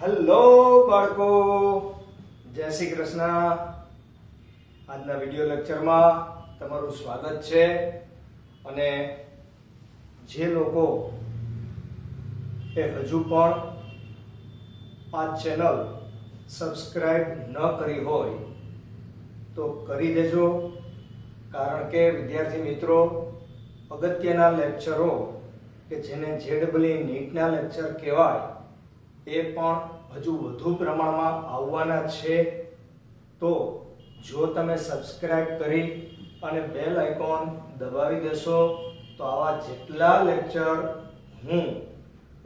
Hello બાળકો, જય શ્રી કૃષ્ણ. આજના વિડિયો લેક્ચરમાં તમારું સ્વાગત છે. અને જે લોકો એ હજુ પણ આ ચેનલ સબસ્ક્રાઇબ ન કરી હોય તો કરી દેજો, કારણ કે વિદ્યાર્થી મિત્રો અગત્યના લેક્ચરો કે જેને જેડબલઈ નીટના લેક્ચર કહેવાય એ પણ હજુ વધુ પ્રમાણમાં આવવાના છે. તો જો તમે સબસ્ક્રાઇબ કરી અને બેલ આઇકોન દબાવી દેશો તો આવા જેટલા લેક્ચર હું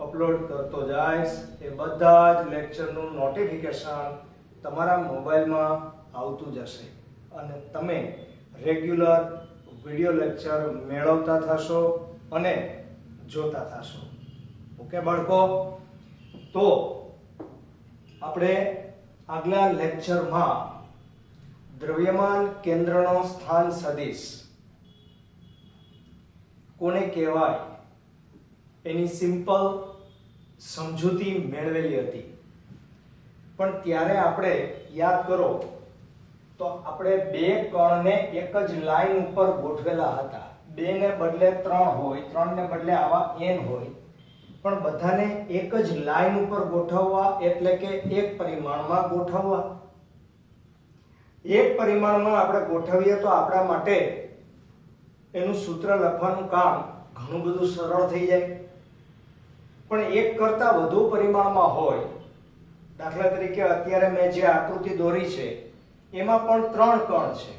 અપલોડ કરતો જઈશ એ બધા જ લેક્ચરનું નોટિફિકેશન તમારા મોબાઈલમાં આવતું જશે અને તમે રેગ્યુલર વિડિયો લેક્ચર મેળવતા થશો અને જોતા થશો. ઓકે બાળકો, તો આપણે આગલા લેક્ચરમાં દ્રવ્યમાન કેન્દ્રનો સ્થાન સદિશ કોને કહેવાય એની સિમ્પલ સમજૂતી મેળવેલી હતી. પણ ત્યારે આપણે યાદ કરો તો આપણે બે કણને એક જ લાઈન ઉપર ગોઠવેલા હતા. 2 ને બદલે 3 હોય, 3 ને બદલે આવા n હોય, પણ બધાને એક જ લાઈન ઉપર ગોઠવવા એટલે કે એક પરિમાણમાં ગોઠવવા. એક પરિમાણમાં આપણે ગોઠવીએ તો આપણા માટે એનું સૂત્ર લખવાનું કામ ઘણું બધું સરળ થઈ જાય. પણ એક કરતા વધુ પરિમાણમાં હોય, દાખલા તરીકે અત્યારે મેં જે આકૃતિ દોરી છે એમાં પણ 3 કણ છે,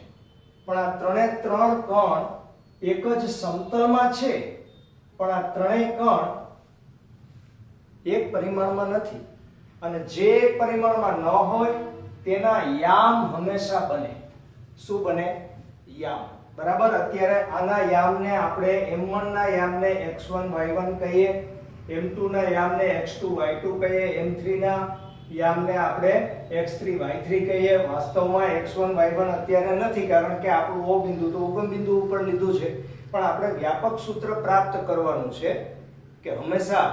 પણ આ ત્રણે 3 કણ એક જ સમતલમાં છે, પણ આ ત્રણેય કણ એક પરિમાણમાં નથી. અને જે પરિમાણમાં ન હોય તેના યામ હંમેશા બને. શું બને? યામ. બરાબર. અત્યારે આના યામને આપણે m1 ના યામને x1 y1 કહીએ, m2 ના યામને x2 y2 કહીએ, m3 ના યામને આપણે x3 y3 કહીએ. વાસ્તવમાં x1 y1 અત્યારે નથી, કારણ કે આપણું O બિંદુ તો ઉગમ બિંદુ ઉપર લીધું છે. પણ આપણે વ્યાપક સૂત્ર પ્રાપ્ત કરવાનું છે કે હંમેશા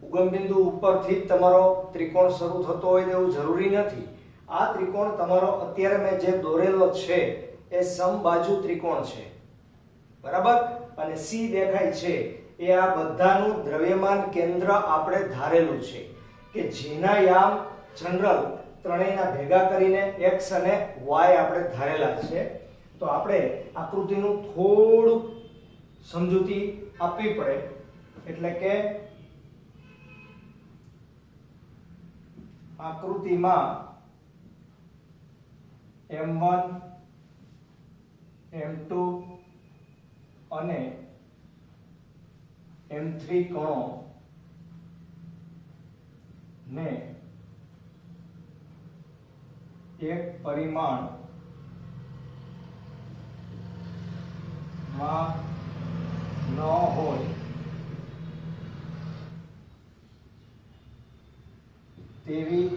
ઉગમ બિંદુ ઉપરથી જ તમારો ત્રિકોણ શરૂ થતો હોય તેવું જરૂરી નથી. આ ત્રિકોણ તમારો અત્યારે મેં જે દોરેલો છે એ સમબાજુ ત્રિકોણ છે. બરાબર. અને C દેખાય છે એ આ બધાનું દ્રવ્યમાન કેન્દ્ર આપણે ધારેલું છે કે જેના યામ જનરલ ત્રણેયના ભેગા કરીને x અને y આપણે ધારેલા છે. તો આપણે આકૃતિનું થોડું સમજૂતી આપવી પડે. એટલે કે આકૃતિમાં m1 m2 અને m3 કણો ને એક પરિમાણ માં ન હોય તેવી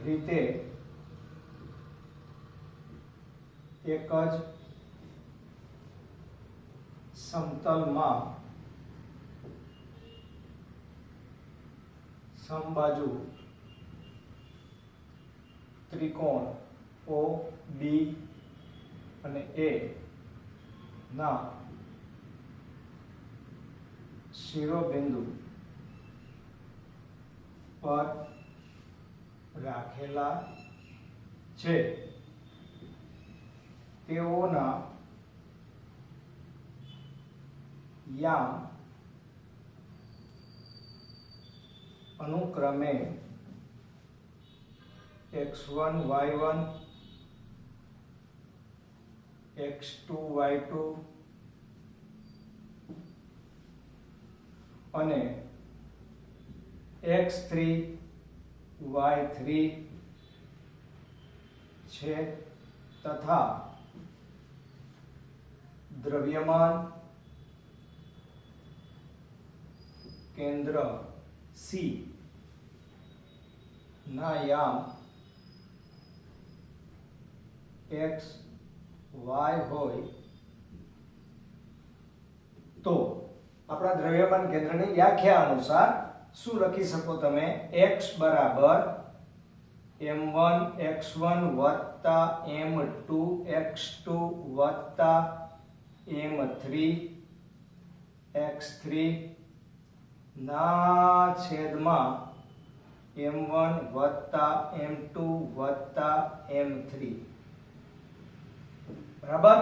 રીતે એક જ સમતલમાં સમબાજુ ત્રિકોણ OB અને A ના શિરોબિંદુ પર રાખેલા છે. તેઓના યામ અનુક્રમે x1 y1 x2 y2 અને x3 y3 છે તથા દ્રવ્યમાન કેન્દ્ર C ના યામ x y હોય તો આપણા દ્રવ્યમાન કેન્દ્રની વ્યાખ્યા અનુસાર શું લખી શકો તમે? x બરાબર m1 x1 વત્તા m2 x2 વત્તા m3 x3 ના છેદમાં m1 વત્તા m2 વત્તા m3 બરાબર.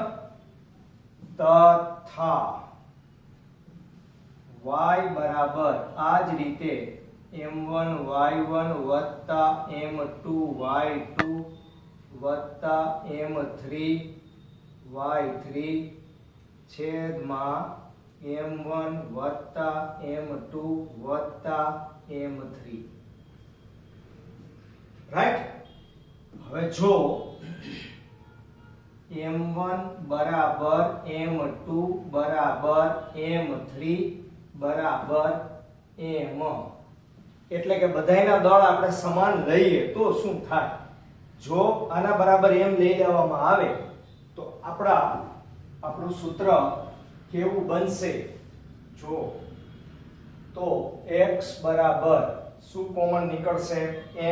તથા y બરાબર આ જ રીતે m1 y1 વત્તા m2 y2 વત્તા m3 y3 છેદમાં m1 વત્તા m2 વત્તા m3. રાઈટ. હવે જો m1 બરાબર m2 બરાબર m3 બરાબર m, એટલે કે બધાયના દળ આપણે સમાન લઈએ તો શું થાય? જો આના બરાબર m લઈ લેવામાં આવે તો આપણું સૂત્ર કેવું બનશે? જો તો x બરાબર શું કોમન નીકળશે?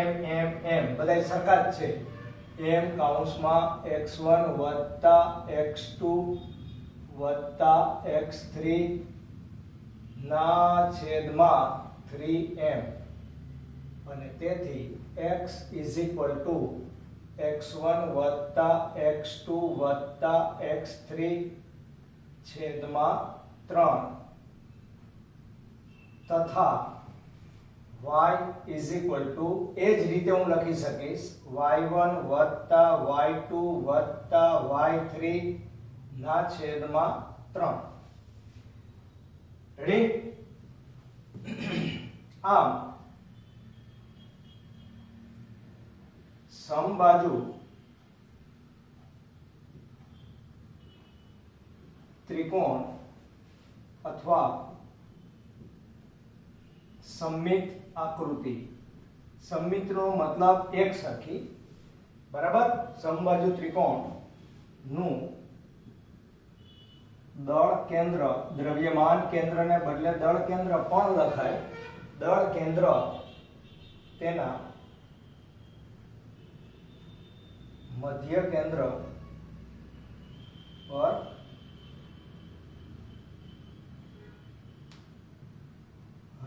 m m m બધાય સરખા જ છે. m કૌંસમાં x1 વત્તા x2 વત્તા x3 ના છેદમાં 3m, અને તેથી x x1 વત્તા x2 વત્તા x3 છેદમાં 3 તથા y એ જ રીતે હું લખી શકીશ y1 વત્તા y2 વત્તા y3 ના છેદમાં 3. રેડી? આમ સમબાજુ ત્રિકોણ અથવા સમમિત આકૃતિ, સમમિતનો મતલબ એક સરખી, બરાબર? સમબાજુ ત્રિકોણ નું દળ કેન્દ્ર, દ્રવ્યમાન કેન્દ્રને બદલે દળ કેન્દ્ર પણ લખાય. દળ કેન્દ્ર તેના મધ્ય કેન્દ્ર પર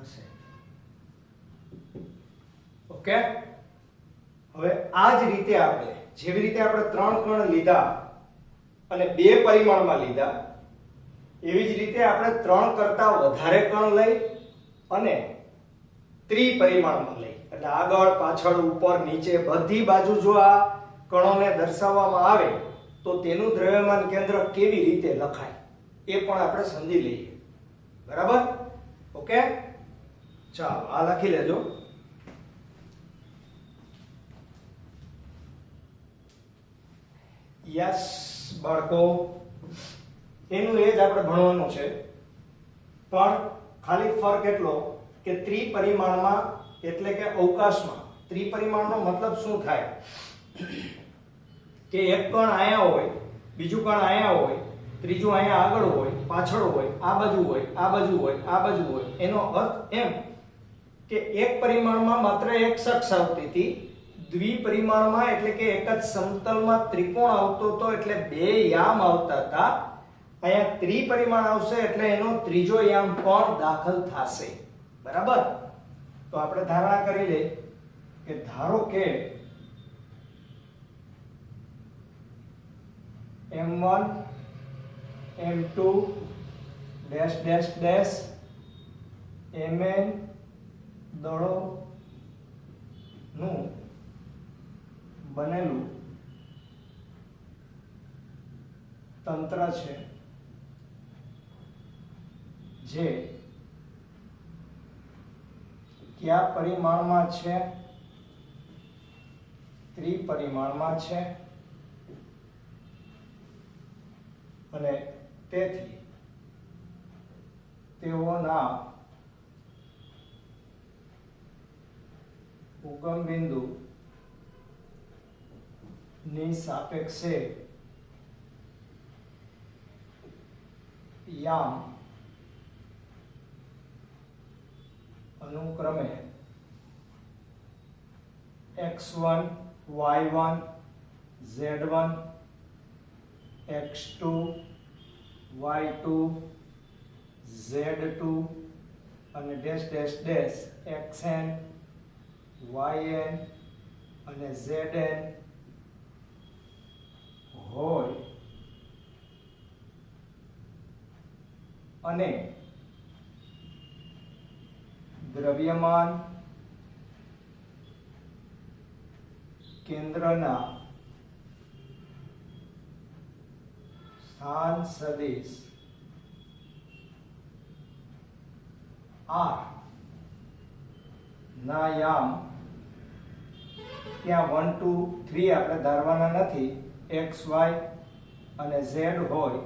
હશે. ઓકે. હવે આ જ રીતે આપણે જેવી રીતે આપણે 3 કણ લીધા અને 2 પરિમાણમાં લીધા, એવી જ રીતે આપણે 3 કરતા વધારે કણ લઈ અને ત્રિપરિમાણમાં લઈ, એટલે આગળ પાછળ ઉપર નીચે બધી બાજુ જો આ કણોને દર્શાવવામાં આવે તો તેનું દ્રવ્યમાન કેન્દ્ર કેવી રીતે લખાય એ પણ આપણે સમજી લઈએ. બરાબર? ઓકે. ચાલો આ લખી લેજો. યસ બાળકો, એનું એ જ આપણે ભણવાનું છે, પણ ખાલી ફરક એટલો કે ત્રિપરિમાણમાં એટલે કે અવકાશમાં ત્રિપરિમાણનો મતલબ શું થાય કે એક કણ અહીંયા હોય, બીજું કણ અહીંયા હોય, ત્રીજું અહીંયા આગળ હોય, પાછળ હોય, આ બાજુ હોય, આ બાજુ હોય, આ બાજુ હોય. એનો અર્થ એમ કે એક પરિમાણમાં માત્ર એક શખ્સ આવતી હતી, દ્વિપરિમાણમાં એટલે કે એક જ સમતલમાં ત્રિકોણ આવતો હતો એટલે બે યામ આવતા હતા. અહીંયા ત્રિપરિમાણ આવશે એટલે એનો ત્રીજો યામ પણ દાખલ થશે. બરાબર? તો આપણે ધારણા કરી લે કે ધારો કે m1 m2 dash dash dash mn દળો નું બનેલું તંત્ર છે જે કયા પરિમાણમાં છે? ત્રિપરિમાણમાં છે. અને તેથી તેઓના ઉગમ બિંદુ ની સાપેક્ષે યામ અનુક્રમે x1 y1 z1 x2 y2 z2 અને dash dash dash xn yn અને zn હોય અને દ્રવ્યમાન કેન્દ્રના સ્થાન સદિશ r ના યામ ત્યાં 1 2 3 આપણે ધારવાના નથી x y અને z હોય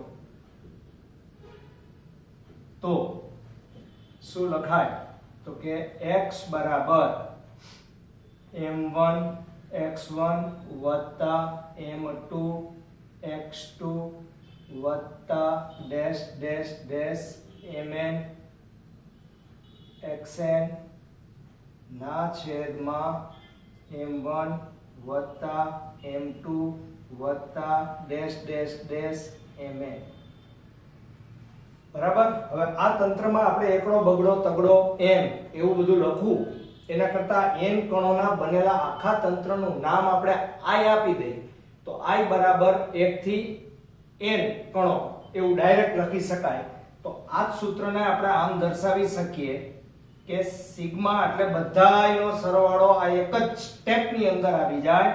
તો શું લખાય તો કે x બરાબર m1 x1 વત્તા m2 x2 વત્તા dash dash dash mn xn ના છેદમાં m1 વત્તા m2 વત્તા ડેશ ડેશ ડેશ mn. બરાબર. હવે આ તંત્રમાં આપણે એકડો બગડો તગડો m એવું બધું લખવું એના કરતા n કણોના બનેલા આખા તંત્રનું નામ આપણે i આપી દઈએ તો i બરાબર 1 થી n કણો એવું ડાયરેક્ટ લખી શકાય. તો આ જ સૂત્રને આપણે આમ દર્શાવી શકીએ કે સિગ્મા એટલે બધાયનો સરવાળો આ એક જ સ્ટેપની અંદર આવી જાય.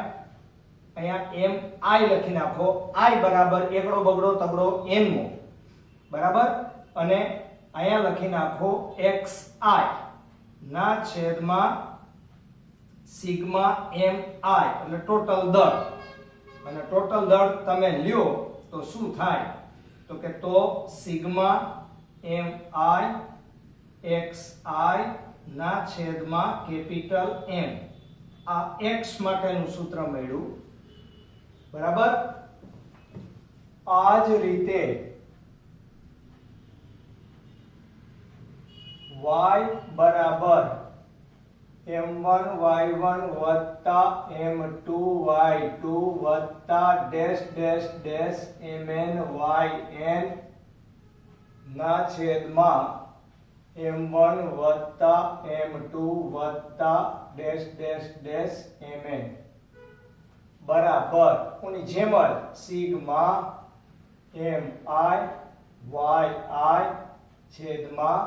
અહીંયા mi લખી નાખો. i બરાબર એકડો બગડો તગડો n મો. બરાબર. અને અહીંયા લખી નાખો xi ના છેદમાં સિગ્મા mi એટલે ટોટલ દળ. અને ટોટલ દળ તમે લ્યો તો શું થાય તો કે તો સિગ્મા mi xi ના છેદમાં કેપિટલ M. આ x માટેનું સૂત્ર મળ્યું. બરાબર. આ જ રીતે y બરાબર m1 y1 વત્તા m2 y2 વત્તા dash dash dash mn yn ના છેદમાં m1 વત્તા m2 વત્તા ડેશ ડેશ ડેશ mn બરાબર કોની જેમ જ સિગ્મા mi yi છેદમાં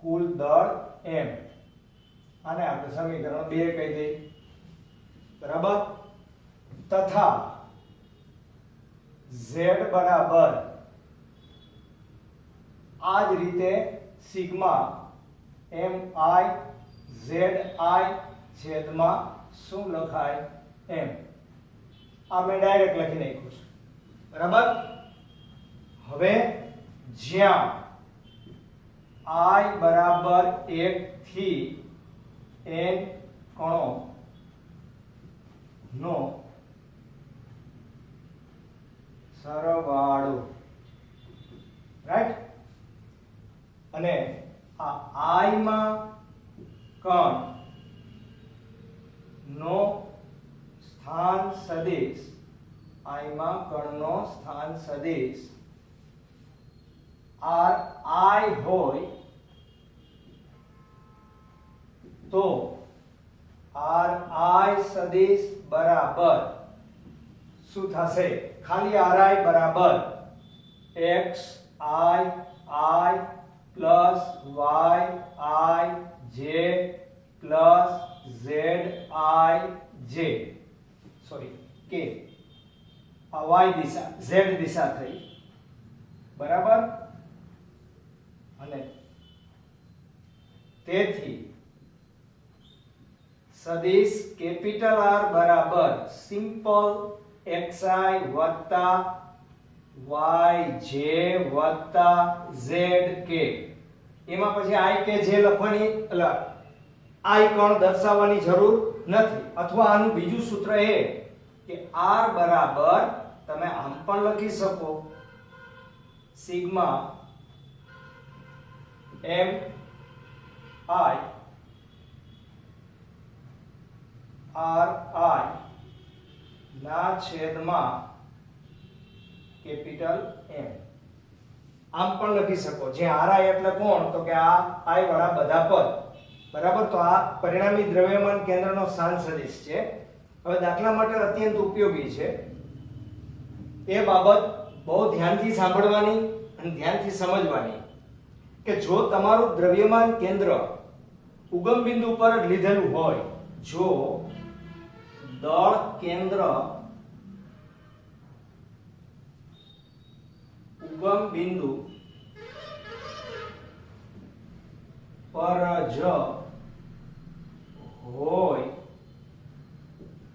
કુલ દળ m. આને આપણે સમીકરણ 2 કહી દઈએ. બરાબર. તથા z બરાબર આ જ રીતે સિગ્મા mi zi છેદમાં શું લખાય m. આ મેં ડાયરેક્ટ લખી નાખ્યું છે. બરાબર. હવે જ્યાં i બરાબર 1 થી n કણો નો સરવાળો. રાઈટ. અને આ i માં કણ નો સ્થાન સદિશ i માં કણનો સ્થાન સદિશ ri હોય તો ri સદિશ બરાબર શું થશે ખાલી ri બરાબર x i plus y I j plus z I j sorry k આ y દિશા z દિશા થઈ. બરાબર. અને તેથી સદિશ કેપિટલ R બરાબર સિમ્પલ xi વત્તા yj વત્તા zk. એમાં પછી i કે જે લખવાની એટલે i કોણ દર્શાવવાની જરૂર નથી. અથવા આનું બીજું સૂત્ર એ કે r બરાબર તમે આમ પણ લખી શકો sigma m i R I ના છેદમાં કેપિટલ એમ. આમ પણ લખી શકો, જે આર આઈ એટલે કોણ, તો કે આ આઈ વાળા બધા પદ, બરાબર. તો આ પરિણામી દ્રવ્યમાન કેન્દ્રનો સ્થાન સદિશ છે. હવે દાખલા માટે અત્યંત ઉપયોગી છે. એ બાબત બહુ ધ્યાનથી સાંભળવાની અને ધ્યાનથી સમજવાની કે જો તમારું દ્રવ્યમાન કેન્દ્ર ઉગમ બિંદુ પર જ લીધેલું હોય, જો દળ કેન્દ્ર ઉગમ બિંદુ પર જ હોય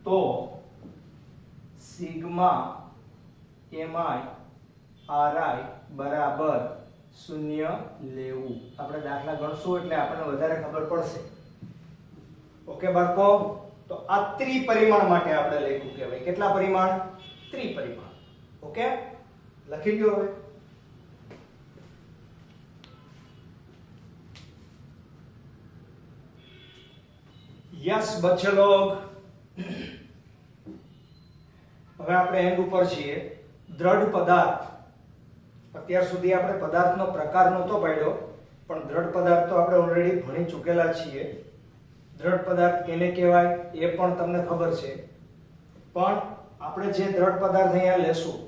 તો સિગ્મા એમઆઈ આરઆઈ બરાબર 0 લેવું. આપણે દાખલા ગણશું એટલે આપણને વધારે ખબર પડશે. ઓકે બાળકો, તો આ ત્રિપરિમાણ માટે આપણે લખ્યું કહેવાય. કેટલા પરિમાણ? ત્રિપરિમાણ. ઓકે, લખી લ્યો હવે. યસ બચ્ચે લોગ, હવે આપણે એન્ડ ઉપર છીએ. દ્રઢ પદાર્થ, અત્યાર સુધી આપણે પદાર્થનો પ્રકાર નહોતો પાડ્યો, પણ દ્રઢ પદાર્થ તો આપણે ઓલરેડી ભણી ચૂકેલા છીએ. દ્રઢ પદાર્થ કેને કહેવાય એ પણ તમને ખબર છે, પણ આપણે જે દ્રઢ પદાર્થ અહીંયા લેશું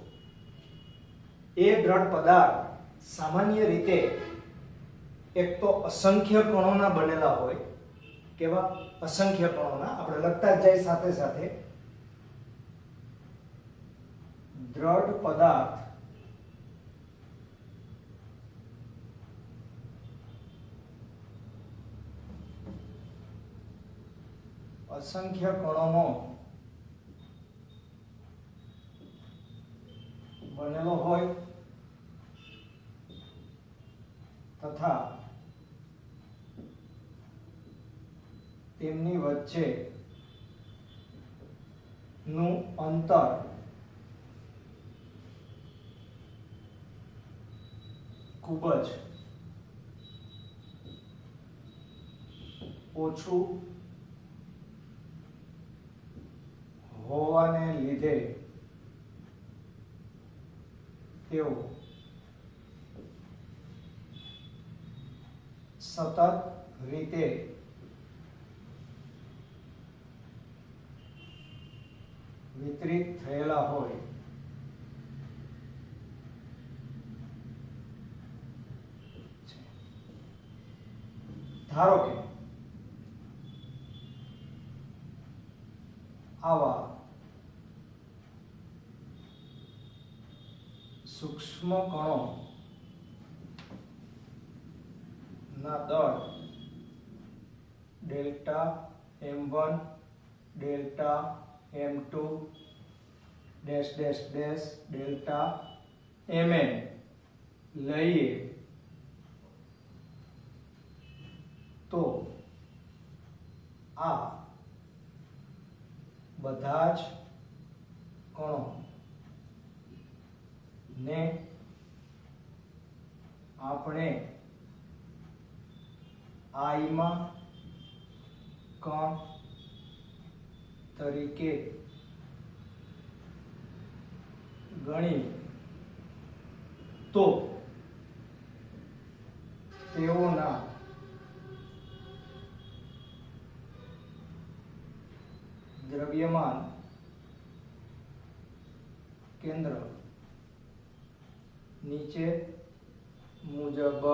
એ દ્રઢ પદાર્થ સામાન્ય રીતે એક તો અસંખ્ય કણોના બનેલા હોય. કેવા? અસંખ્ય કણોના. આપણે લખતા જ જાય સાથે સાથે. દ્રઢ પદાર્થ અસંખ્ય કણોનો બનેલો હોય તથા તેમની વચ્ચે નું અંતર ખૂબ જ ઓછું હોવાને લીધે તેઓ સતત રીતે વિતરિત થયેલા હોય ધારો કે આવા સૂક્ષ્મ કણો ના દળ delta m1 delta m2 dash dash dash delta mn લઈએ તો આ બધા જ કણો ને આપણે I માં કણ તરીકે ગણી તો તેઓના દ્રવ્યમાન કેન્દ્ર નીચે મુજબ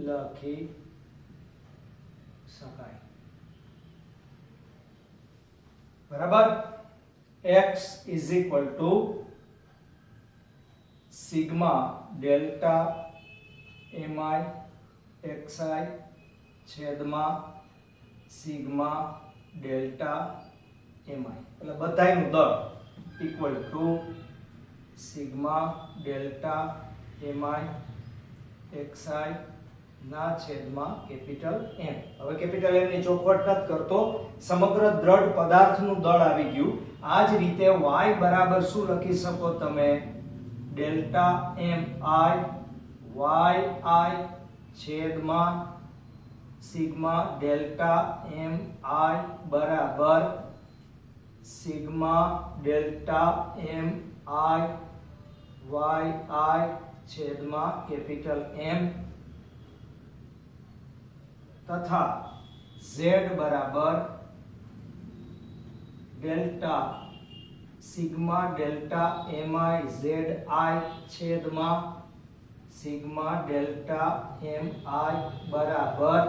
લખી શકાય. બરાબર. x is equal to sigma delta mi xi છેદમાં sigma delta mi, એટલે બધાયનું દળ equal to sigma delta mi xi ના છેદમાં કેપિટલ M. હવે કેપિટલ M ની ચોખવટ નથી કરતો, સમગ્ર દ્રઢ પદાર્થનું દળ આવી ગયું. આ જ રીતે y બરાબર શું લખી શકો તમે? ડેલ્ટા mi yi છેદમાં સિગ્મા ડેલ્ટા એમ આઈ બરાબર sigma delta M I Y I છેદમાં કેપિટલ એમ તથા z બરાબર delta sigma delta M I Z I છેદમાં સિગ્મા ડેલ્ટા એમ આઈ બરાબર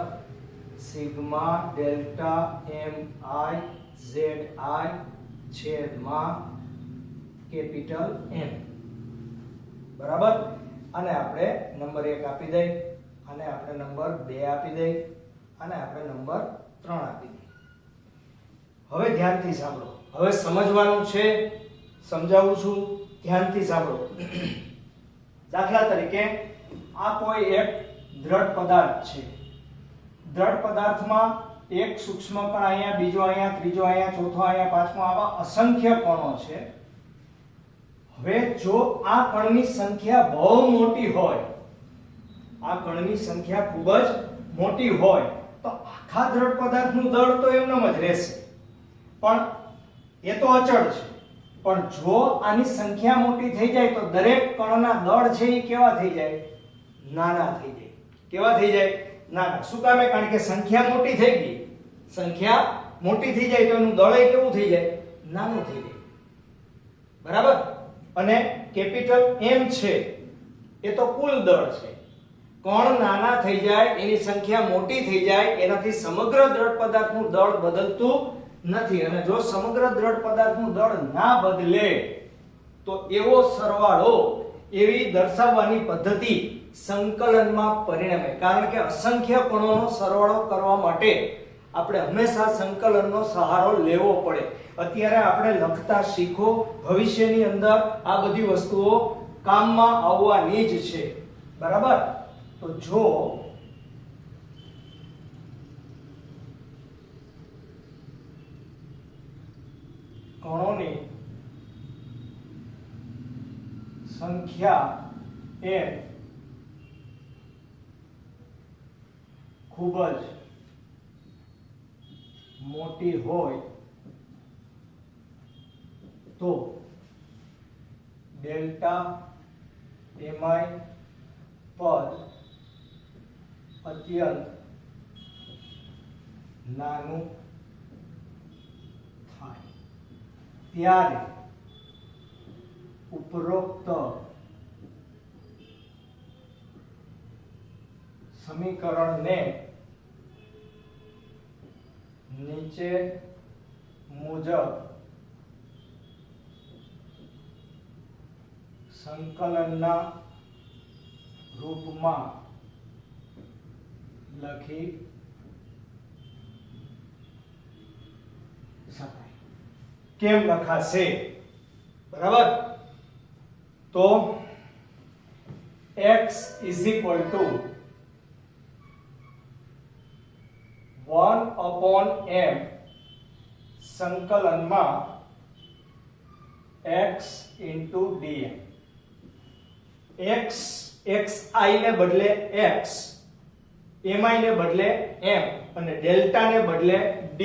sigma delta M I Z I છેદમાં capital એમ બરાબર. અને આપણે નંબર 1 આપી દઈ, અને આપણે નંબર 2 આપી દઈ, અને આપણે નંબર 3 આપી દઈ. હવે ધ્યાનથી સાંભળો, હવે સમજવાનું છે, સમજાવું છું, ધ્યાનથી સાંભળો. દાખલા તરીકે આ કોઈ એક દ્રઢ પદાર્થ છે. દ્રઢ પદાર્થમાં એક સૂક્ષ્મ કણ અહીંયા, બીજો અહીંયા, ત્રીજો અહીંયા, ચોથો અહીંયા, પાંચમો, આવા અસંખ્ય કણો છે. હવે જો આ કણની સંખ્યા બહુ મોટી હોય, આ કણની સંખ્યા ખૂબ જ મોટી હોય તો આખા દ્રઢ પદાર્થનું દળ તો એમનેમ જ રહેશે, પણ એ તો અચળ છે. પણ જો આની સંખ્યા મોટી થઈ જાય તો દરેક કણના દળ છે એ કેવા થઈ જાય? નાના થઈ જાય. કેવા થઈ જાય? નાના. શું કામે? કારણ કે સંખ્યા મોટી થઈ ગઈ. સંખ્યા મોટી થઈ જાય તો એનું દળ કેવું થઈ જાય? નાનું થઈ જાય. બરાબર. અને કેપિટલ એમ છે એ તો કુલ દળ છે. કણ નાના થઈ જાય, એની સંખ્યા મોટી થઈ જાય, એનાથી સમગ્ર દ્રઢ પદાર્થનું દળ બદલતું નથી. અને જો સમગ્ર દ્રઢ પદાર્થનું દળ ના બદલે તો એવો સરવાળો, એવી દર્શાવવાની પદ્ધતિ સંકલનમાં પરિણમે. કારણ કે અસંખ્ય કણોનો સરવાળો કરવા માટે આપણે હંમેશા સંકલનનો સહારો લેવો પડે. અત્યારે આપણે લખતા શીખો, ભવિષ્યની અંદર આ બધી વસ્તુઓ કામમાં આવવાની જ છે. બરાબર. તો જો કણોની સંખ્યા એ ખૂબ જ મોટી હોય તો ડેલ્ટા એમઆઈ પદ અત્યંત નાનું થાય. ત્યારે ઉપરોક્ત સમીકરણને નીચે મુજબ સંકલનના રૂપમાં લખી શકાય. કેમ લખાશે? બરાબર. તો x is equal to 1/m સંકલનમાં x into dm. xi ને બદલે x, mi ને બદલે m અને ડેલ્ટા ને બદલે d.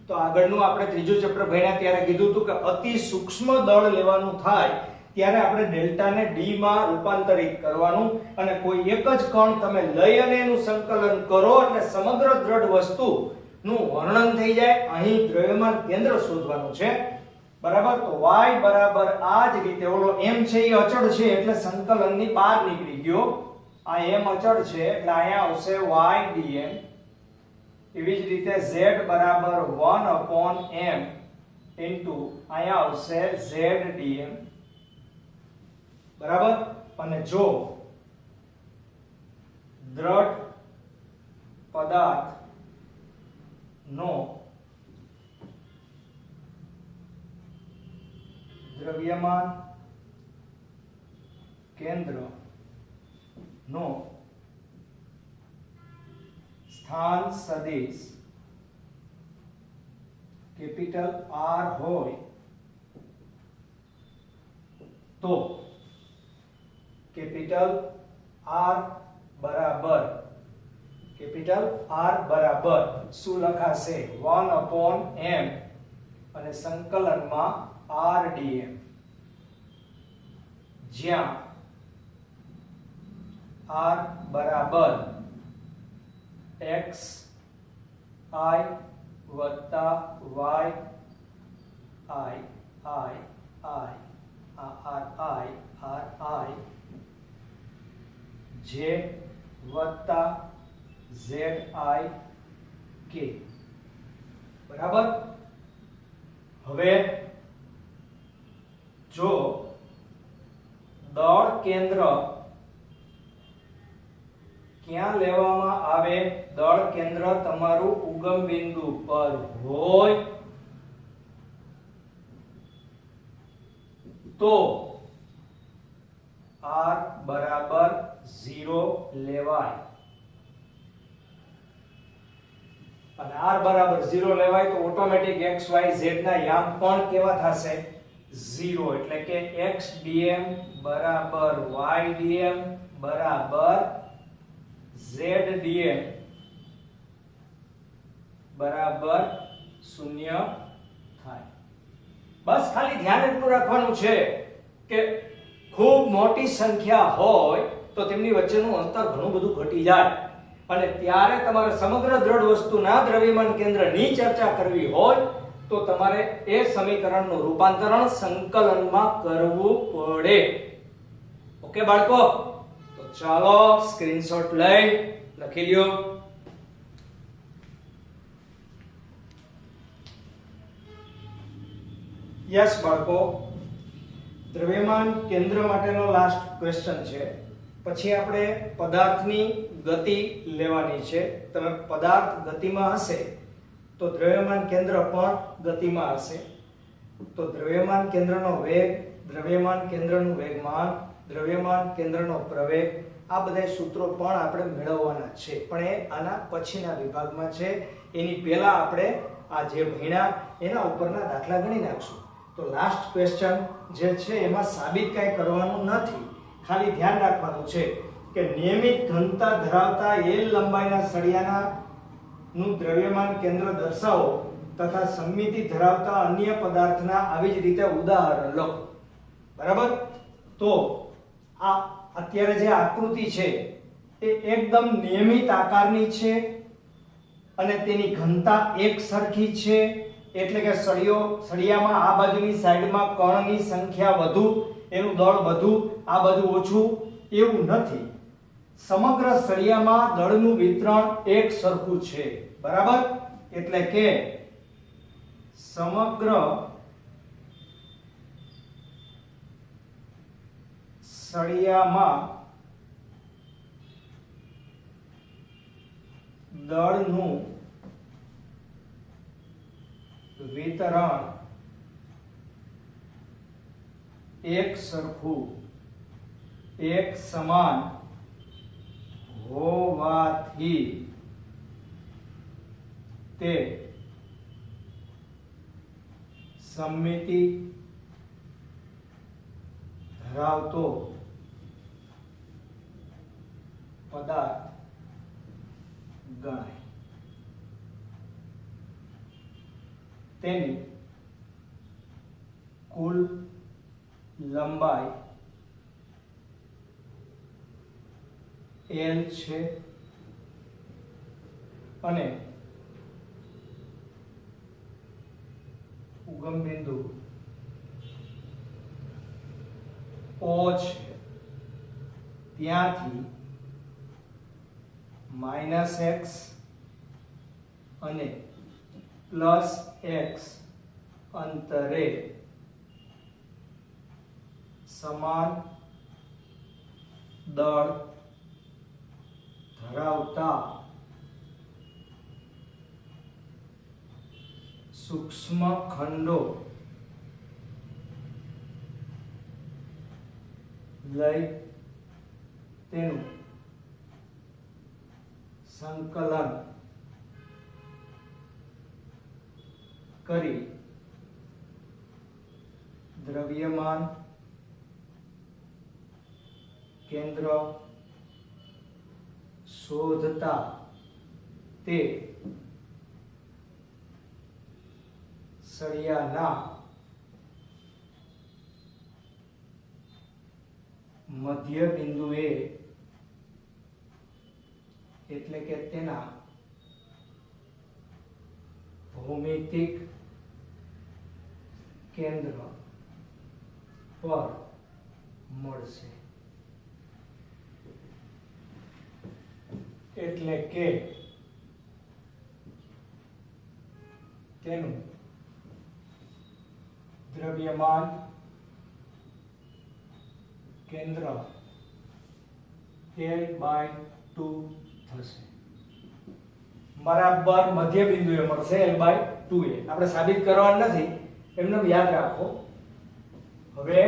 તો આગળનું આપણે ત્રીજું ચેપ્ટર ભણ્યા ત્યારે કીધું હતું કે અતિ સૂક્ષ્મ દળ લેવાનું થાય ત્યારે આપણે ડેલ્ટા ને d માં રૂપાંતરિત કરવાનું, અને કોઈ એક જ કણ તમે લઈ અને એનું સંકલન કરો એટલે સમગ્ર દ્રઢ વસ્તુનું વર્ણન થઈ જાય. અહીં દ્રવ્યમાન કેન્દ્ર શોધવાનું છે. બરાબર. તો y બરાબર આ જ રીતે, ઓલો m છે એ અચળ છે એટલે સંકલનની બહાર નીકળી ગયો. આ m અચળ છે એટલે અહીંયા આવશે y dm. એવી જ રીતે z બરાબર 1/m ઇન્ટુ અહીંયા આવશે z dm. બરાબર. અને જો દ્રઢ પદાર્થ નો દ્રવ્યમાન કેન્દ્ર નો સ્થાન સદિશ કેપિટલ R હોય તો કેપિટલ R બરાબર કેપિટલ R બરાબર શું લખાશે 1/m અને સંકલનમાં RdM, જ્યાં R બરાબર x I વત્તા y I j વત્તા zi k બરાબર. હવે જો દળ કેન્દ્ર ક્યાં લેવામાં આવે, દળ કેન્દ્ર તમારું ઉગમ બિંદુ પર હોય તો R બરાબર 0 લેવાય, અને R બરાબર 0 લેવાય તો ઓટોમેટિક x y z ના યામ પણ કેવા થશે 0, એટલે કે x dm બરાબર y dm બરાબર z dm બરાબર 0 થાય. બસ ખાલી ધ્યાન એટલું રાખવાનું છે કે ખૂબ મોટી સંખ્યા હોય તો તેમની વચ્ચેનું અંતર ઘણું બધું ઘટી જાય, અને ત્યારે તમારે સમગ્ર દ્રઢ વસ્તુના દ્રવ્યમાન કેન્દ્રની ચર્ચા કરવી હોય તો તમારે એ સમીકરણનું રૂપાંતરણ સંકલનમાં કરવું પડે. ઓકે બાળકો, તો ચાલો સ્ક્રીનશોટ લઈ લખી લ્યો. યસ બાળકો, દ્રવ્યમાન કેન્દ્ર માટેનો લાસ્ટ ક્વેશ્ચન છે. પછી આપણે પદાર્થની ગતિ લેવાની છે. તમે પદાર્થ ગતિમાં હશે તો દ્રવ્યમાન કેન્દ્ર પણ ગતિમાં હશે. તો દ્રવ્યમાન કેન્દ્રનો વેગ, દ્રવ્યમાન કેન્દ્રનું વેગમાન, દ્રવ્યમાન કેન્દ્રનો પ્રવેગ, આ બધા સૂત્રો પણ આપણે મેળવવાના છે, પણ એ આના પછીના વિભાગમાં છે. એની પહેલા આપણે આ જે ભણ્યા એના ઉપરના દાખલા ગણી નાખશું. તો લાસ્ટ ક્વેશ્ચન જે છે એમાં સાબિત કાંઈ કરવાનું નથી, ખાલી ધ્યાન રાખવાનું છે કે નિયમિત ઘનતા ધરાવતા L લંબાઈના સળિયાના નું દ્રવ્યમાન કેન્દ્ર દર્શાવો તથા સમમિતિ ધરાવતા અન્ય પદાર્થના આવી જ રીતે ઉદાહરણ લખો. બરાબર. તો આ અત્યારે જે આકૃતિ છે એ એકદમ નિયમિત આકારની છે અને તેની ઘનતા એક સરખી છે, એટલે કે સળિયામાં આ બાજુની સાઈડમાં કણની સંખ્યા વધુ, એનું દળ વધુ, આ બાજુ ઓછું એવું નથી. સમગ્ર સળિયામાં દળનું વિતરણ એક સરખું છે. બરાબર. એટલે કે સમગ્ર સળિયામાં દળનું વિતરણ એક સરખું, એક સમાન હોવાથી તે સમમિતિ ધરાવતો પદાર્થ ગણાય. તેની કુલ લંબાઈ L છે અને ઉગમ બિંદુ O છે, ત્યાંથી -x અને +x અંતરે સમાન દળ ધરાવતા સૂક્ષ્મ ખંડો લઈ તેનું સંકલન કરી દ્રવ્યમાન કેન્દ્ર શોધતા તે સળિયાના મધ્ય બિંદુએ એટલે કે તેના ભૌમિતિક કેન્દ્ર પર મળશે। એટલે કે તેનું દ્રવ્યમાન કેન્દ્ર L/2 થશે, બરાબર મધ્ય બિંદુએ મળશે L/2 એ। આપણે સાબિત કરવાનું નથી, એમને યાદ રાખો। હવે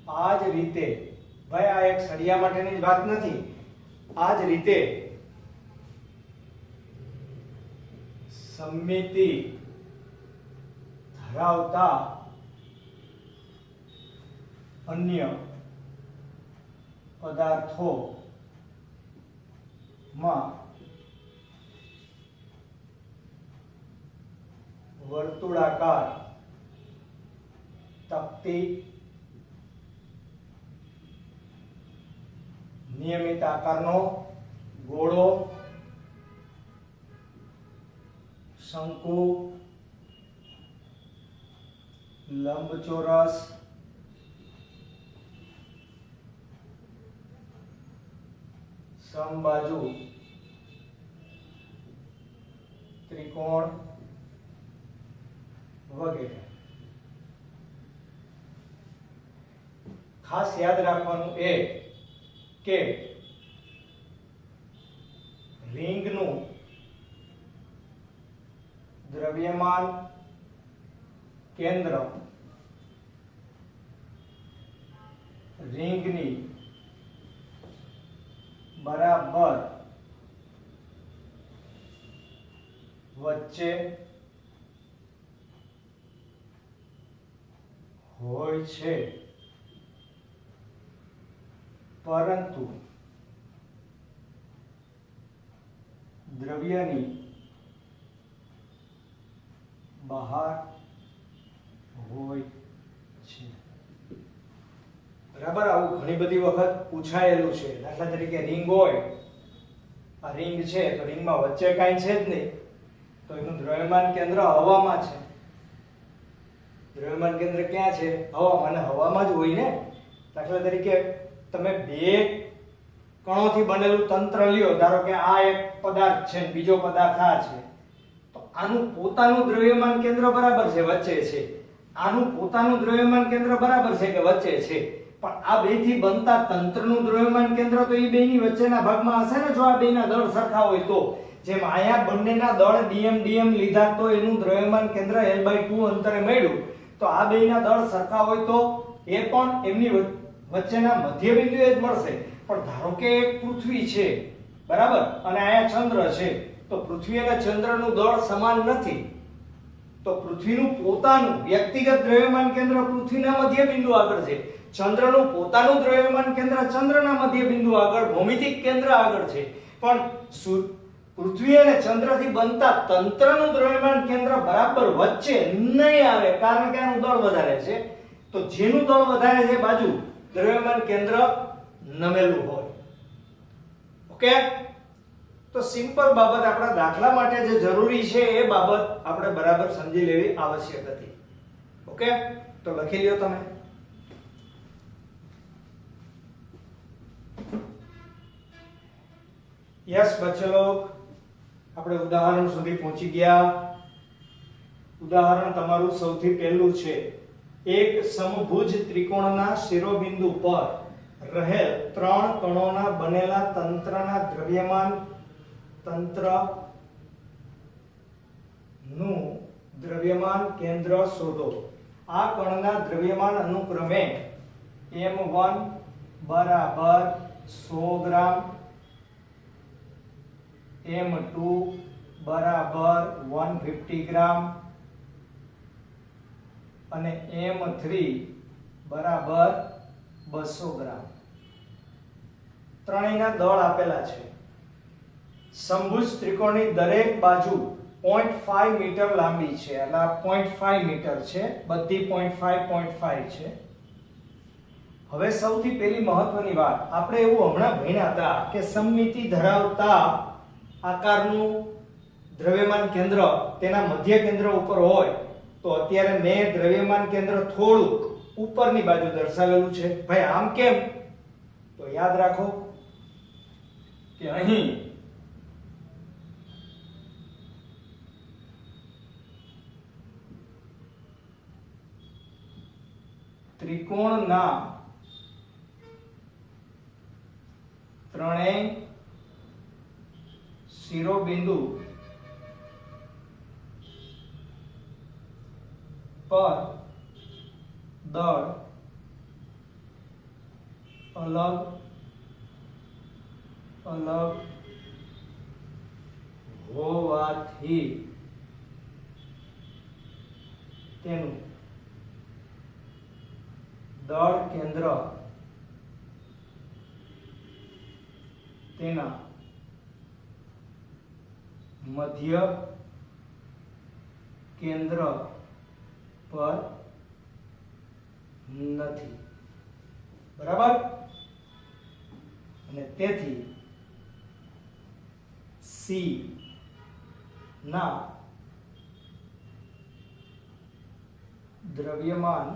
આ જ રીતે, ભાઈ આ એક સળિયા માટેની જ વાત નથી, આ જ રીતે સમમિતિ ધરાવતા અન્ય પદાર્થોમાં વર્તુળાકાર તકતી, નિયમિત આકારનો ગોળો, શંકુ, લંબચોરસ, સમબાજુ ત્રિકોણ વગેરે। ખાસ યાદ રાખવાનું એ કે રિંગનું દ્રવ્યમાન કેન્દ્ર રિંગની બરાબર વચ્ચે હોય છે, પરંતુ દ્રવ્યની બહાર હોય છે। બરાબર, આવું ઘણી બધી વખત પૂછાયેલું છે। દાખલા તરીકે રિંગ હોય, આ રિંગ છે તો રિંગમાં વચ્ચે કાંઈ છે જ નહીં, તો એનું દ્રવ્યમાન કેન્દ્ર હવામાં છે। દ્રવ્યમાન કેન્દ્ર ક્યાં છે? હવામાં, અને હવામાં જ હોય ને। દાખલા તરીકે તમે બે કણોથી બનેલું તંત્ર લ્યો, ધારો કે આ એક પદાર્થ છે, બીજો પદાર્થ આ છે, તો આનું પોતાનું દ્રવ્યમાન કેન્દ્ર બરાબર છે, વચ્ચે છે, આનું પોતાનું દ્રવ્યમાન કેન્દ્ર બરાબર છે કે વચ્ચે છે, પણ આ બેથી બનતા તંત્રનું દ્રવ્યમાન કેન્દ્ર તો એ બેની વચ્ચેના ભાગમાં હશે ને, જો આ બેના દળ સરખા હોય તો। જેમ અહીંયા બંનેના દળ dm લીધા તો એનું દ્રવ્યમાન કેન્દ્ર L/2 અંતરે મળ્યું, તો આ બેના દળ સરખા હોય તો એ પણ એમની વચ્ચેના મધ્ય બિંદુએ જ મળશે। પણ ધારો કે એક પૃથ્વી છે, બરાબર, અને અહીંયા ચંદ્ર છે, તો પૃથ્વી અને ચંદ્રનું દળ સમાન નથી, તો પૃથ્વીનું પોતાનું વ્યક્તિગત દ્રવ્યમાન કેન્દ્ર પૃથ્વીના મધ્ય બિંદુ આગળ છે, ચંદ્રનું પોતાનું દ્રવ્યમાન કેન્દ્ર ચંદ્રના મધ્ય બિંદુ આગળ, ભૌમિતિક કેન્દ્ર આગળ છે, પણ પૃથ્વી અને ચંદ્રથી બનતા તંત્રનું દ્રવ્યમાન કેન્દ્ર બરાબર વચ્ચે નહીં આવે, કારણ કે આનું દળ વધારે છે, તો જેનું દળ વધારે છે બાજુ દ્રવ્યમાન કેન્દ્ર નમેલું હોય। ઓકે, તો સિમ્પલ બાબત આપણા દાખલા માટે જે જરૂરી છે એ બાબત આપણે બરાબર સમજી લેવી આવશ્યક હતી। ઓકે, તો લખી લ્યો તમે। યસ બચ્ચો લોગ, આપણે ઉદાહરણ સુધી પહોંચી ગયા। ઉદાહરણ તમારું સૌથી પહેલું છે, એક સમભુજ ત્રિકોણના શિરોબિંદુ પર રહેલ ત્રણ કણોના બનેલા તંત્રના દ્રવ્યમાન તંત્રનું દ્રવ્યમાન કેન્દ્ર શોધો। આ કણના દ્રવ્યમાન અનુક્રમે m1 બરાબર 100 ગ્રામ, m2 બરાબર 150 ગ્રામ અને m3 બરાબર 200 ગ્રામ। ત્રણેયના દળ આપેલા છે. સમભુજ ત્રિકોણની દરેક બાજુ 0.5 મીટર લાંબી છે, એટલે આ 0.5 મીટર છે, બધી 0.5 છે. હવે સૌથી પહેલી મહત્વની વાત, આપણે એવું હમણાં ભણ્યા હતા કે સમમિતિ ધરાવતા આકારનું દ્રવ્યમાન કેન્દ્ર તેના મધ્ય કેન્દ્ર ઉપર હોય તો અત્યારે મેં દ્રવ્યમાન કેન્દ્ર થોડુંક ઉપરની બાજુ દર્શાવેલું છે. ભાઈ આમ કેમ? તો યાદ રાખો કે અહીં ત્રિકોણના ત્રણેય શિરોબિંદુ પર દળ અલગ અલગ હોવાથી તેનું દળ કેન્દ્ર તેના મધ્ય કેન્દ્ર પર નથી. બરાબર? અને તેથી C ના દ્રવ્યમાન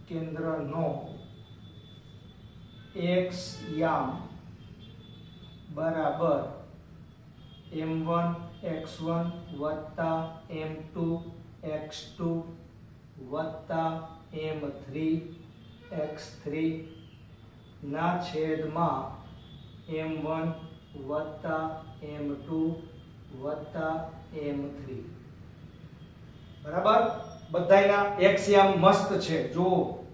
કેન્દ્રનો x યામ બરાબર m1 x1 વત્તા m2 x2 વત્તા m3 x3 ના છેદમાં m1 વત્તા m2 વત્તા m3. બરાબર? બધાયના x યામ મસ્ત છે, જો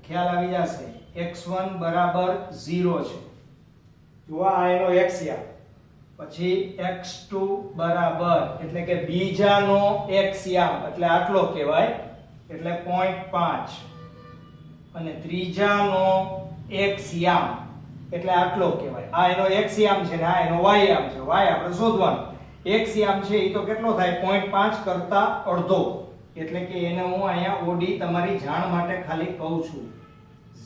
ખ્યાલ આવી જશે. x1 બરાબર 0 છે, જો આ એનો x યામ. પછી x2 બરાબર એટલે કે બીજાનો x યામ એટલે આટલો કહેવાય, એટલે 0.5. અને ત્રીજાનો x યામ એટલે આટલો કહેવાય. આ એનો x યામ છે ને આ એનો y યામ છે. y આપણે શોધવાનો. x યામ છે એ તો કેટલો થાય? 0.5 કરતા અડધો. એટલે કે એને હું અહીંયા OD તમારી જાણ માટે ખાલી કહું છું,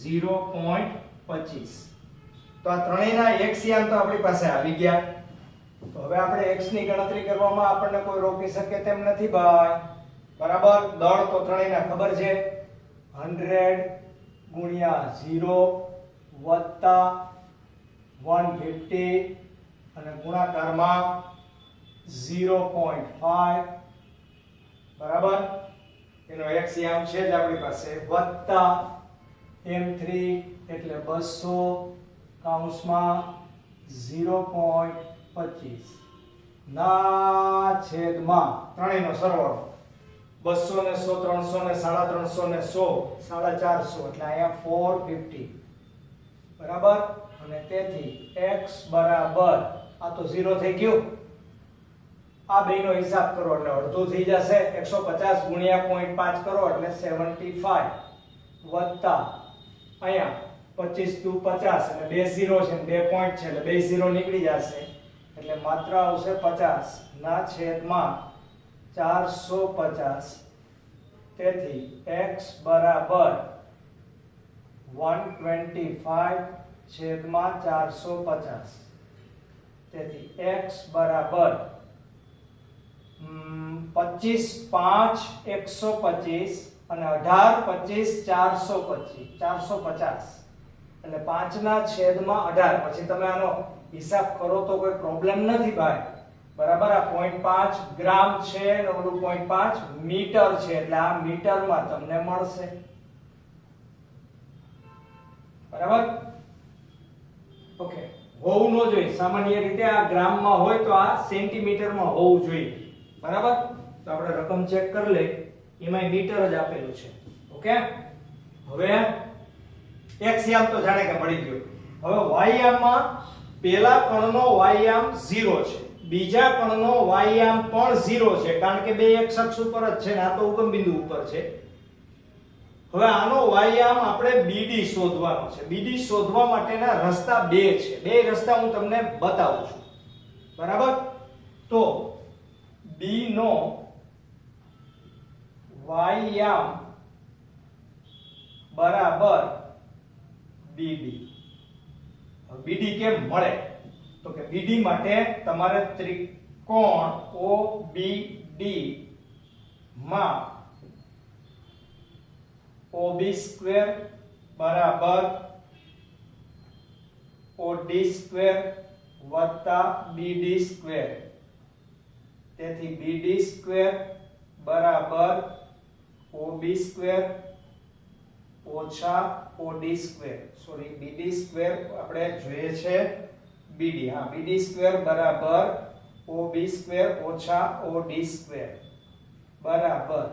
0.25. તો આ ત્રણેયના x યામ તો આપણી પાસે આવી ગયા. તો હવે આપણે x ની ગણતરી કરવામાં આપણને કોઈ રોકી શકે તેમ નથી ભાઈ. બરાબર? દળ તો ત્રણેયના ખબર છે, 100 ગુણ્યા 0 વત્તા 150 અને ગુણાકારમાં 0.5. બરાબર? એનો x યામ છે જ આપણી પાસે, વત્તા m3 એટલે 200 કૌંસમાં 0.25 ના છેદમાં ત્રણેયનો સરવાળો 200 ને 100 300 ને 350 ને 100 450 એટલે અહીંયા 450. બરાબર? અને તેથી x બરાબર આ તો 0 થઈ ગયું. આ બેનો હિસાબ કરો એટલે અડધું થઈ જશે. 150 ગુણ્યા 0.5 કરો એટલે 75 વત્તા અહીંયા 25 દુ 50 એટલે બે 0 છે ને બે પોઈન્ટ છે એટલે બે 0 નીકળી જશે એટલે માત્ર આવશે 50 ના છેદમાં 450. તેથી x બરાબર 125 છેદમાં 450. તેથી x બરાબર 25 5 125 અને 18 25 450 એટલે 5 ના છેદમાં 18. પછી તમે આનો હિસાબ કરો તો કોઈ પ્રોબ્લેમ નથી ભાઈ. બરાબર? આ 0.5 ગ્રામ છે અને ઓલું 0.5 મીટર છે એટલે આ મીટરમાં તમને મળશે. બરાબર? ઓકે. હોવું ન જોઈએ. સામાન્ય રીતે આ ગ્રામમાં હોય તો આ સેન્ટીમીટરમાં હોવું જોઈએ. બરાબર? તો આપણે રકમ ચેક કરી લઈએ. એમાં મીટર જ આપેલું છે. ઓકે? હવે x યામ તો જાણે કે મળી ગયો. હવે y યામમાં પહેલા કણનો y યામ 0 છે, બીજા કણનો y યામ પણ 0 છે કારણ કે બે x અક્ષ ઉપર જ છે ને આ તો ઉગમ બિંદુ ઉપર છે. હવે આનો વાયામ આપણે બીડી શોધવાનો છે. બીડી શોધવા માટેના રસ્તા બે છે. બે રસ્તા હું તમને બતાવું છું. બરાબર? તો બી નો વાયામ બરાબર બીડી. બીડી કેમ મળે? તો કે બીડી માટે તમારે ત્રિકોણ OBD માં OB સ્ક્વેર બરાબર OD સ્ક્વેર વત્તા BD સ્ક્વેર. તેથી BD સ્ક્વેર બરાબર OB સ્ક્વેર ઓછા OD square. Sorry, BD square આપણે જોઈએ છે BD. હા, BD સ્ક્વેર બરાબર OB સ્ક્વેર ઓછા OD સ્ક્વેર બરાબર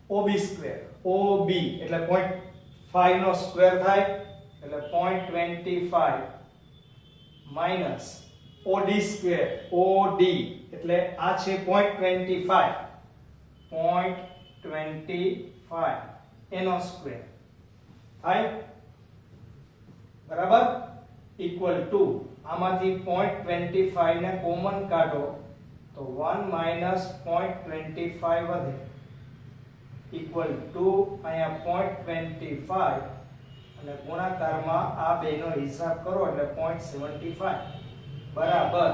OB સ્ક્વેર. OB એટલે 0.5 નો સ્ક્વેર થાય એટલે 0.25 માઈનસ OD સ્ક્વેર. OD એટલે આ છે 0.25 એનો સ્ક્વેર થાય બરાબર ઇક્વલ ટુ આમાંથી 0.25 ને કોમન કાઢો તો 1 માઈનસ 0.25 વધે ઇક્વલ ટુ અહીંયા 0.25 અને ગુણાકારમાં આ બેનો હિસાબ કરો એટલે 0.75 બરાબર.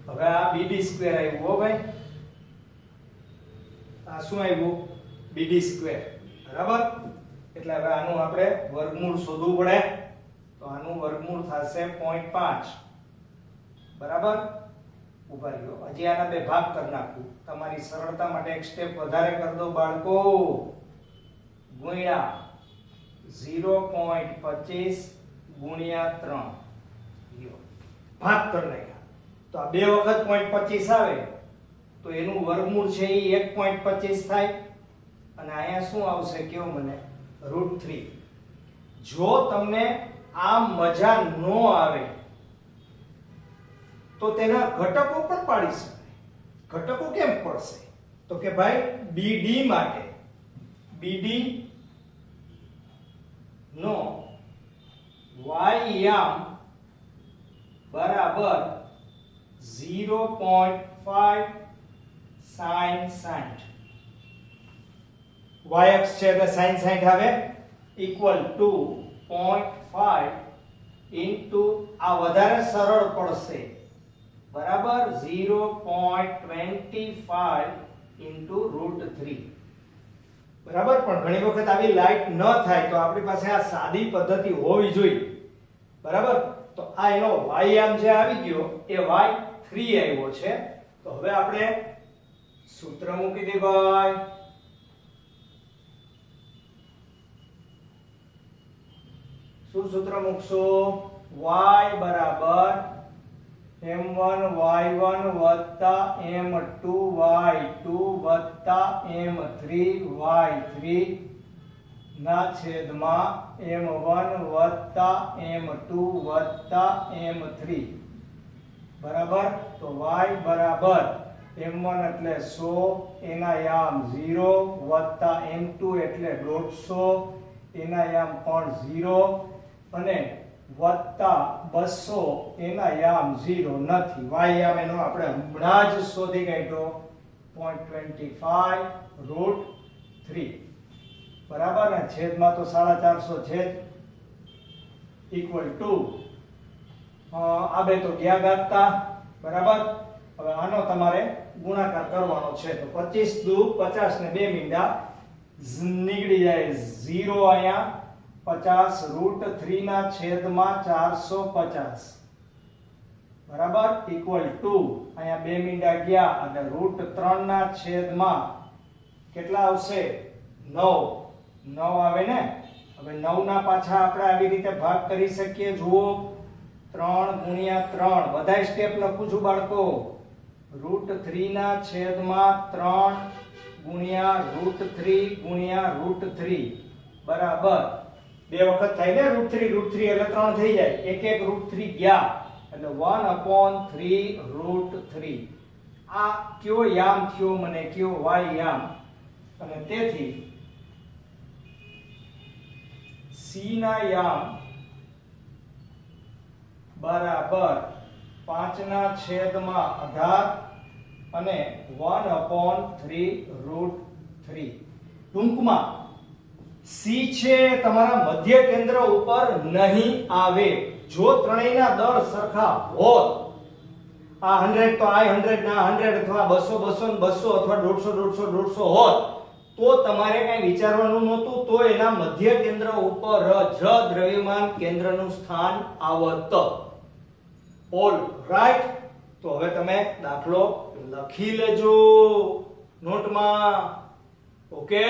હવે આ BD સ્ક્વેર આવ્યું હો ભાઈ. આ શું આવ્યું? BD square. બરાબર? એટલે હવે આનું આપણે વર્ગમૂળ શોધવું પડે. તો આનું વર્ગમૂળ થશે 0.5 બરાબર. ઉભા રહ્યો, હજી આના બે ભાગ કરી નાખું તમારી સરળતા માટે. એક સ્ટેપ વધારે કરી દો બાળકો. ગુણ્યા 0.25 ગુણ્યા 3 લ્યો, ભાગ કરી નાખ્યા. તો આ બે વખત 0.25 આવે તો એનું વર્ગમૂળ છે એ 1.25 થાય અને અહીંયા શું આવશે કયો મને? √3. જો તમને આ મજા ન આવે તો તેના ઘટકો પણ પાડી શકાય. ઘટકો કેમ પડશે? તો કે ભાઈ BD માટે BD નો વાયામ બરાબર 0.5 sin 60. y અક્ષ છે એટલે sin 60 આવે ઇક્વલ ટુ 0.5 ઇન્ટુ આ વધારે સરળ પડશે બરાબર 0.25 ઇન્ટુ √3 બરાબર. પણ ઘણી વખત આવી લાઈટ ન થાય તો આપણી પાસે આ સાદી પદ્ધતિ હોવી જોઈએ. બરાબર? તો આ એનો વાયામ જે આવી ગયો એ y3 આવ્યો છે. તો હવે આપણે સૂત્ર મૂકી દે ભાઈ. શું સૂત્ર મૂકશો? y બરાબર m1 y1 વત્તા m2 y2 વત્તા m3 y3 ના છેદમાં m1 વત્તા m2 વત્તા m3 બરાબર. તો y બરાબર m1 એટલે 100 એના યામ 0 વત્તા m2 એટલે 150 એના યામ પણ 0 અને વત્તા 200 એના યામ 0 નથી. y યામ એનો આપણે હમણાં જ શોધી કાઢ્યો 0.25 √3 બરાબર. ને છેદમાં તો 450 છે ઇક્વલ ટુ આ બે તો ગયા ગાતા બરાબર. હવે આનો તમારે ગુણાકાર કરવાનો છે. તો 25 દુ 50 ને 2 મીંડા નીકળી જાય 0 અહીંયા 50 √3 ના છેદમાં 450 બરાબર ઇક્વલ ટુ અહીંયા 2 મીંડા ગયા એટલે √3 ના છેદમાં કેટલા આવશે? 9 આવે ને. હવે 9 ના પાછા આપણે આવી રીતે ભાગ કરી શકીએ. જુઓ 3 ગુણ્યા 3 બધાય સ્ટેપ લખું છું બાળકો. √3 ના છેદમાં 3 ગુણ્યા √3 ગુણ્યા √3 બરાબર બે વખત થાય ને √3 એટલે 3 થઈ જાય. એક એક √3 ગયા એટલે 1/3 √3. આ કયો યામ થયો? મને કયો y યામ. અને તેથી c ના યામ બરાબર 5 ના છેદમાં 18 અને 1/3 √3. ટૂંકમાં c છે તમારા મધ્ય કેન્દ્ર ઉપર નહીં આવે. જો ત્રણેયના દર સરખા હોત, આ 100 તો આ 100 ના 100 અથવા 200 200 200 અથવા 150 150 150 હોત તો તમારે કઈ વિચારવાનું નહોતું. તો એના મધ્ય કેન્દ્ર ઉપર જ દ્રવ્યમાન કેન્દ્રનું સ્થાન આવત. All right. તો હવે તમે દાખલો લખી લેજો નોટમાં. ઓકે,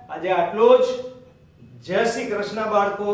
આજે આટલું જ. જય શ્રી કૃષ્ણ બાળકો.